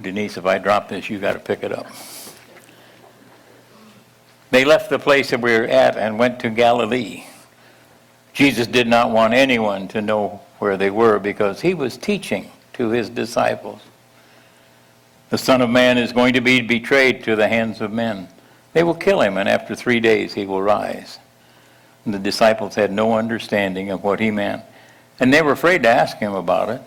Denise, if I drop this, you got to pick it up. They left the place that we were at and went to Galilee. Jesus did not want anyone to know where they were because he was teaching to his disciples. The Son of Man is going to be betrayed to the hands of men. They will kill him, and after 3 days he will rise. And the disciples had no understanding of what he meant, and they were afraid to ask him about it.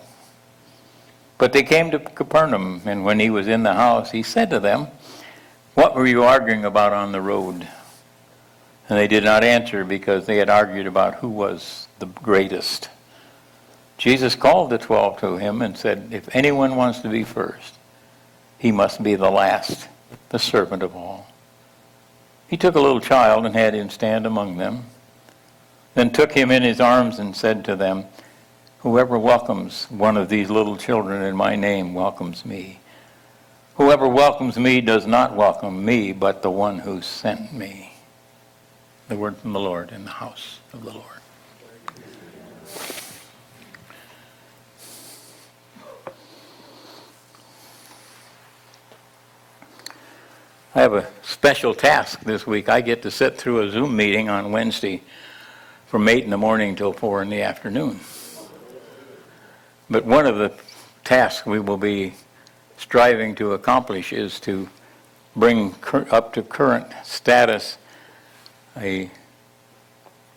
But they came to Capernaum, and when he was in the house, he said to them, "What were you arguing about on the road?" And they did not answer because they had argued about who was the greatest. Jesus called the 12 to him and said, "If anyone wants to be first, he must be the last, the servant of all." He took a little child and had him stand among them, then took him in his arms and said to them, "Whoever welcomes one of these little children in my name welcomes me. Whoever welcomes me does not welcome me, but the one who sent me." The word from the Lord in the house of the Lord. I have a special task this week. I get to sit through a Zoom meeting on Wednesday from 8 in the morning till 4 in the afternoon. But one of the tasks we will be striving to accomplish is to bring up to current status a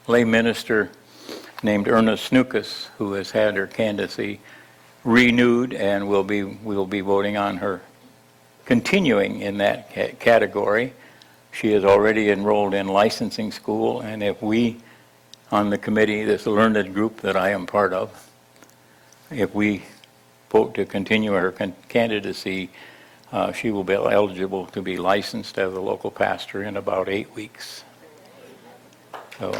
lay minister named Ernest Snukas, who has had her candidacy renewed, and we will be voting on her continuing in that category. She is already enrolled in licensing school, and if we on the committee, this learned group that I am part of, if we vote to continue her candidacy, she will be eligible to be licensed as a local pastor in about 8 weeks. So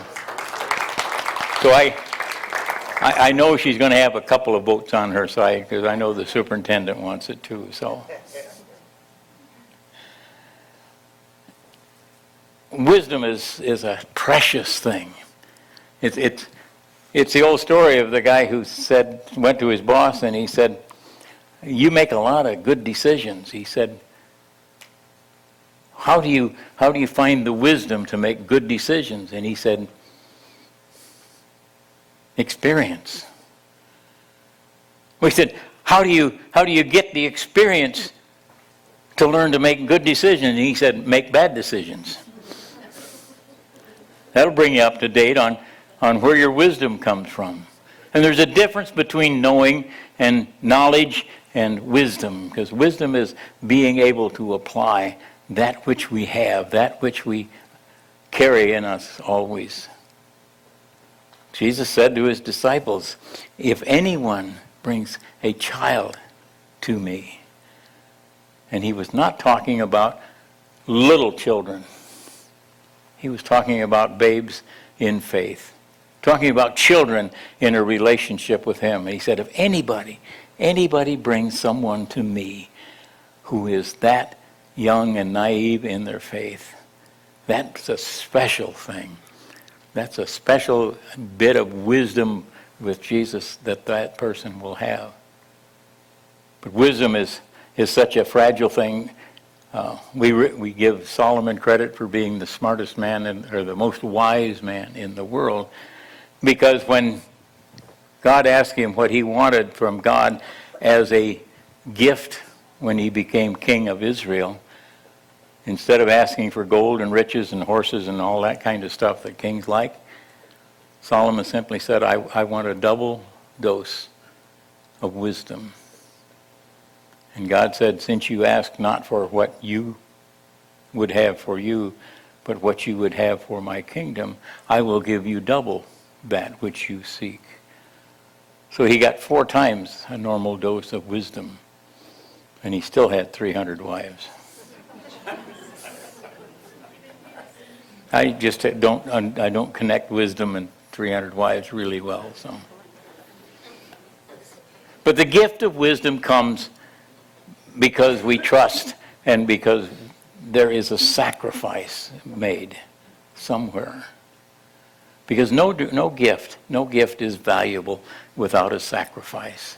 I know she's going to have a couple of votes on her side because I know the superintendent wants it too. So wisdom is a precious thing. It's the old story of the guy who went to his boss and he said, "You make a lot of good decisions." He said, How do you find the wisdom to make good decisions? And he said, "Experience." We said, how do you get the experience to learn to make good decisions? And he said, "Make bad decisions." That'll bring you up to date on where your wisdom comes from. And there's a difference between knowing and knowledge and wisdom, because wisdom is being able to apply that which we have, that which we carry in us always. Jesus said to his disciples, "If anyone brings a child to me," and he was not talking about little children. He was talking about babes in faith, talking about children in a relationship with him. He said, if anybody brings someone to me who is that young and naive in their faith, that's a special thing. That's a special bit of wisdom with Jesus that person will have. But wisdom is such a fragile thing. We give Solomon credit for being the smartest man or the most wise man in the world, because when God asked him what he wanted from God as a gift when he became king of Israel, instead of asking for gold and riches and horses and all that kind of stuff that kings like, Solomon simply said, I want a double dose of wisdom. And God said, since you ask not for what you would have for you, but what you would have for my kingdom, I will give you double that which you seek. So he got 4 times a normal dose of wisdom, and he still had 300 wives. I just don't connect wisdom and 300 wives really well. So, but the gift of wisdom comes because we trust and because there is a sacrifice made somewhere. Because no gift is valuable without a sacrifice.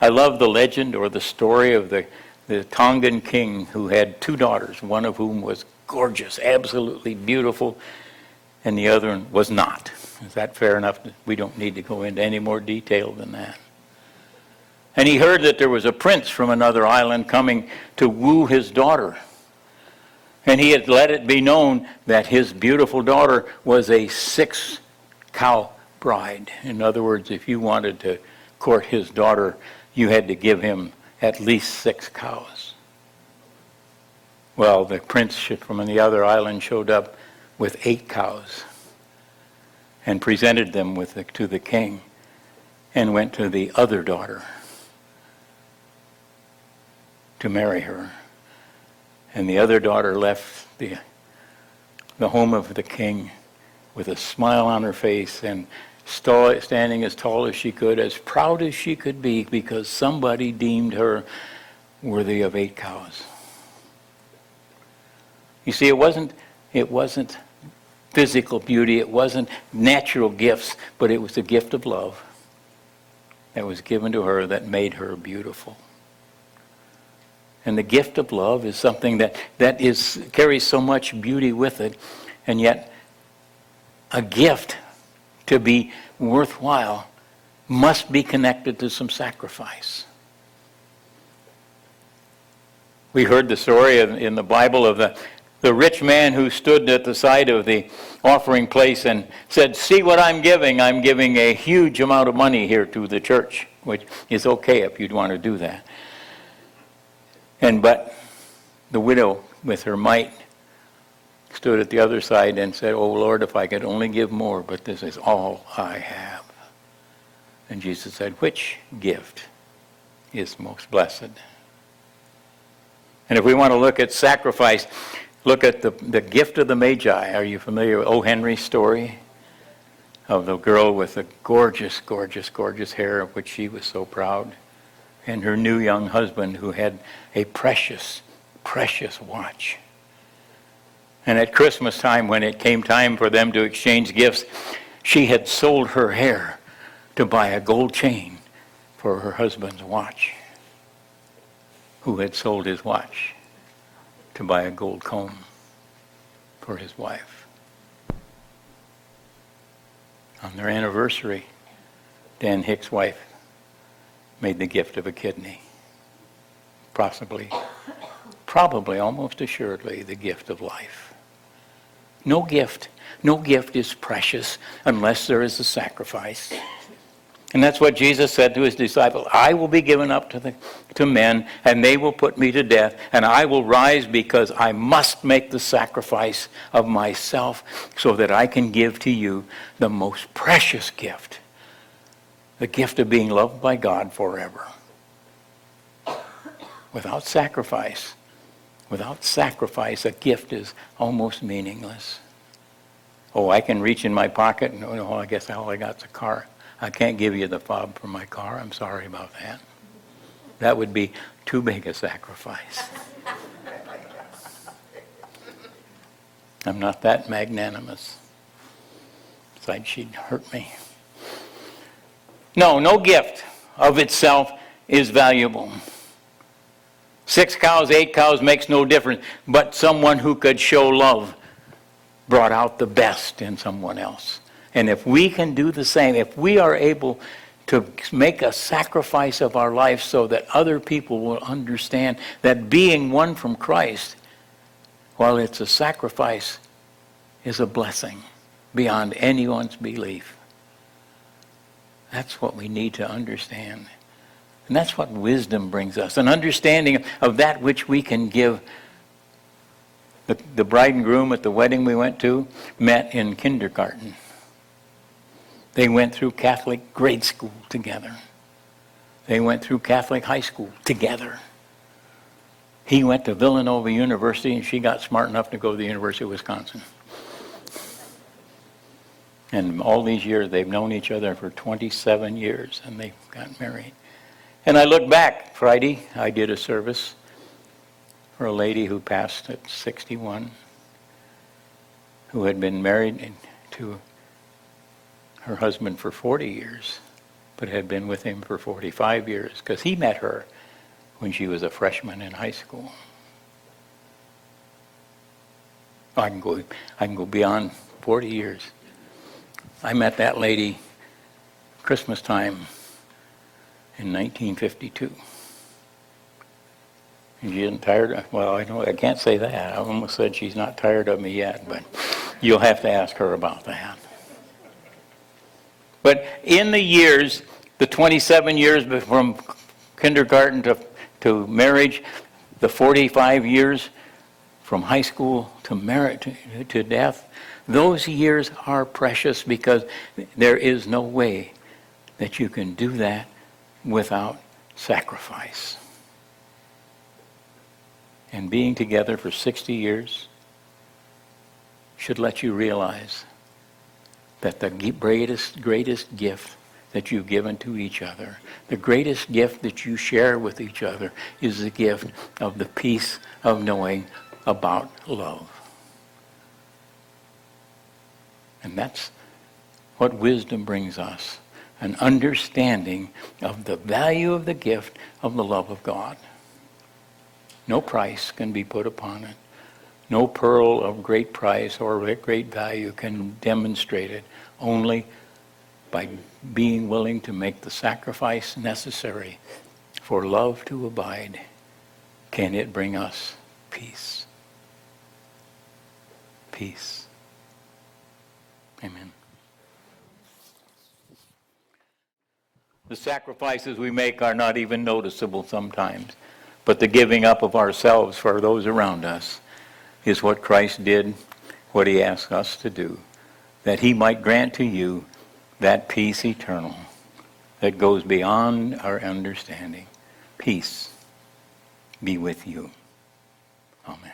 I love the legend or the story of the the Tongan king who had two daughters, one of whom was gorgeous, absolutely beautiful, and the other one was not. Is that fair enough? We don't need to go into any more detail than that. And he heard that there was a prince from another island coming to woo his daughter. And he had let it be known that his beautiful daughter was a 6-cow bride. In other words, if you wanted to court his daughter, you had to give him at least 6 cows. Well, the prince from the other island showed up with 8 cows and presented them to the king and went to the other daughter to marry her. And the other daughter left the home of the king with a smile on her face and standing as tall as she could, as proud as she could be, because somebody deemed her worthy of 8 cows. You see, it wasn't physical beauty, it wasn't natural gifts, but it was the gift of love that was given to her that made her beautiful. And the gift of love is something that carries so much beauty with it, and yet a gift to be worthwhile must be connected to some sacrifice. We heard the story in the Bible of the rich man who stood at the side of the offering place and said, "See what I'm giving. I'm giving a huge amount of money here to the church," which is okay if you'd want to do that. But the widow, with her mite, stood at the other side and said, "Oh Lord, if I could only give more, but this is all I have." And Jesus said, "Which gift is most blessed?" And if we want to look at sacrifice, look at the gift of the Magi. Are you familiar with O. Henry's story of the girl with the gorgeous, gorgeous, gorgeous hair of which she was so proud, and her new young husband who had a precious, precious watch? And at Christmas time, when it came time for them to exchange gifts, she had sold her hair to buy a gold chain for her husband's watch, who had sold his watch to buy a gold comb for his wife. On their anniversary, Dan Hicks' wife made the gift of a kidney. Probably, almost assuredly, the gift of life. No gift is precious unless there is a sacrifice. And that's what Jesus said to his disciples. "I will be given up to men, and they will put me to death, and I will rise because I must make the sacrifice of myself so that I can give to you the most precious gift, the gift of being loved by God forever." Without sacrifice, a gift is almost meaningless. Oh, I can reach in my pocket, and I guess all I got is a car. I can't give you the fob for my car. I'm sorry about that. That would be too big a sacrifice. I'm not that magnanimous. Besides, she'd hurt me. No gift of itself is valuable. 6 cows, 8 cows makes no difference, but someone who could show love brought out the best in someone else. And if we can do the same, if we are able to make a sacrifice of our life so that other people will understand that being one from Christ, while it's a sacrifice, is a blessing beyond anyone's belief. That's what we need to understand. And that's what wisdom brings us, an understanding of that which we can give. The bride and groom at the wedding we went to met in kindergarten. They went through Catholic grade school together. They went through Catholic high school together. He went to Villanova University, and she got smart enough to go to the University of Wisconsin. And all these years, they've known each other for 27 years, and they got married. And I look back, Friday, I did a service for a lady who passed at 61, who had been married to her husband for 40 years, but had been with him for 45 years, because he met her when she was a freshman in high school. I can go beyond 40 years. I met that lady Christmas time in 1952. And she isn't tired of, well, I can't say that. I almost said she's not tired of me yet, but you'll have to ask her about that. But in the years, the 27 years from kindergarten to marriage, the 45 years from high school to marriage to death, those years are precious because there is no way that you can do that without sacrifice. And being together for 60 years should let you realize that the greatest gift that you've given to each other, the greatest gift that you share with each other, is the gift of the peace of knowing about love. And that's what wisdom brings us, an understanding of the value of the gift of the love of God. No price can be put upon it. No pearl of great price or great value can demonstrate it. Only by being willing to make the sacrifice necessary for love to abide can it bring us peace. Peace. Amen. The sacrifices we make are not even noticeable sometimes, but the giving up of ourselves for those around us is what Christ did, what he asked us to do, that he might grant to you that peace eternal that goes beyond our understanding. Peace be with you. Amen.